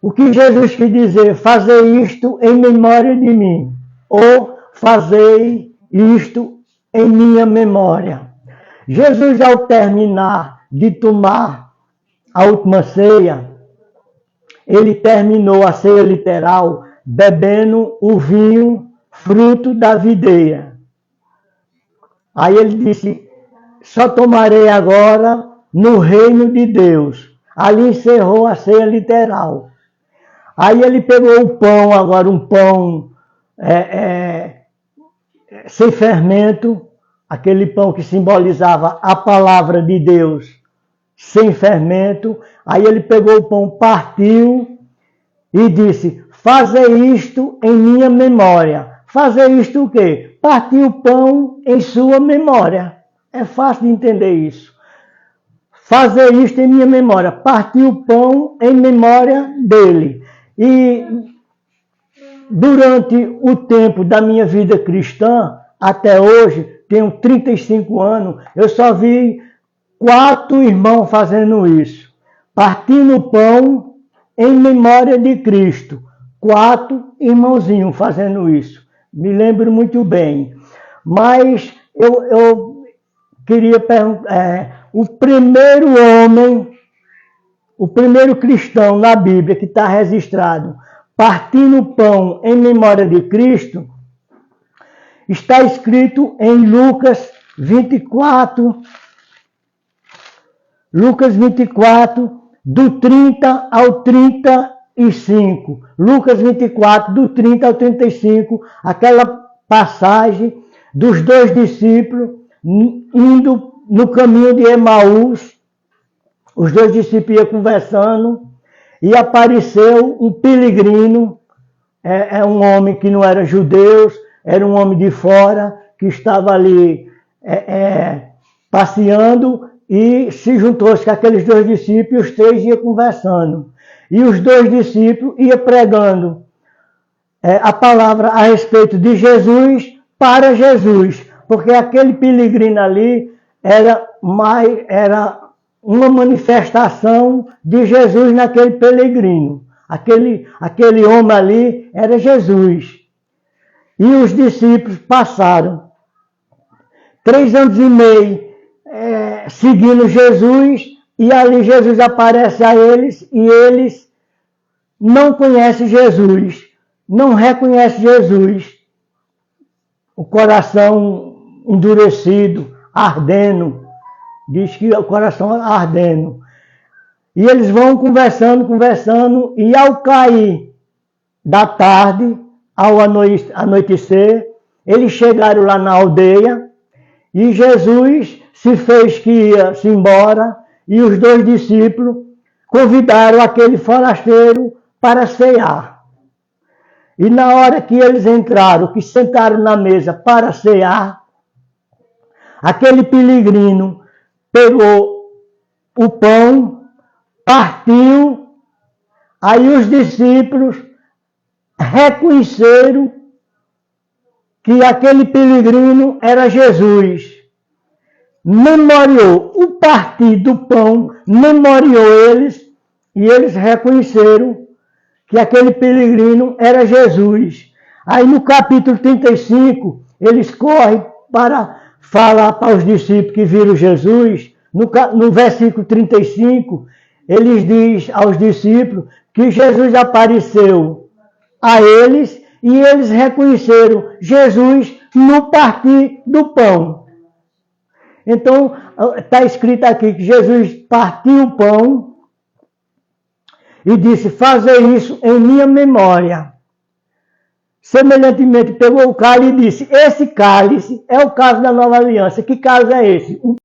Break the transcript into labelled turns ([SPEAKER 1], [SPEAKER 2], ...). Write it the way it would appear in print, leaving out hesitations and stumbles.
[SPEAKER 1] O que Jesus quis dizer? Fazer isto em memória de mim. Ou fazer isto em minha memória. Jesus, ao terminar de tomar a última ceia, ele terminou a ceia literal bebendo o vinho fruto da videira. Aí ele disse, só tomarei agora no reino de Deus. Ali encerrou a ceia literal. Aí ele pegou o pão, agora um pão sem fermento, aquele pão que simbolizava a palavra de Deus, sem fermento. Aí ele pegou o pão, partiu e disse, fazer isto em minha memória. Fazer isto o quê? Partir o pão em sua memória. É fácil de entender isso. Fazer isto em minha memória. Partir o pão em memória dele. E durante o tempo da minha vida cristã, até hoje, tenho 35 anos, eu só vi 4 irmãos fazendo isso. Partindo o pão em memória de Cristo. 4 irmãozinhos fazendo isso. Me lembro muito bem. Mas eu queria perguntar, o primeiro homem, o primeiro cristão na Bíblia que está registrado, partindo o pão em memória de Cristo, está escrito em Lucas 24, do 30 ao 35. Lucas 24, do 30 ao 35, aquela passagem dos 2 discípulos indo no caminho de Emaús. Os 2 discípulos iam conversando e apareceu um peregrino, um homem que não era judeu, era um homem de fora, que estava ali passeando e se juntou-se com aqueles 2 discípulos e os 3 iam conversando. E os 2 discípulos iam pregando a palavra a respeito de Jesus para Jesus, porque aquele peregrino ali era uma manifestação de Jesus naquele peregrino. Aquele homem ali era Jesus. E os discípulos passaram 3 anos e meio seguindo Jesus, e ali Jesus aparece a eles, e eles não conhecem Jesus, não reconhecem Jesus. O coração endurecido, ardendo, diz que o coração ardendo. E eles vão conversando, e ao cair da tarde, ao anoitecer, eles chegaram lá na aldeia, e Jesus se fez que ia-se embora, e os 2 discípulos convidaram aquele forasteiro para cear. E na hora que eles entraram, que sentaram na mesa para cear, aquele peregrino pegou o pão, partiu, aí os discípulos reconheceram que aquele peregrino era Jesus. Memoriou o partir do pão, memoriou eles, e eles reconheceram que aquele peregrino era Jesus. Aí no capítulo 35, eles correm para falar para os discípulos que viram Jesus. No versículo 35, eles dizem aos discípulos que Jesus apareceu a eles e eles reconheceram Jesus no partir do pão. Então, está escrito aqui que Jesus partiu o pão e disse, fazer isso em minha memória. Semelhantemente, pegou o cálice e disse, esse cálice é o cálice da nova aliança. Que cálice é esse?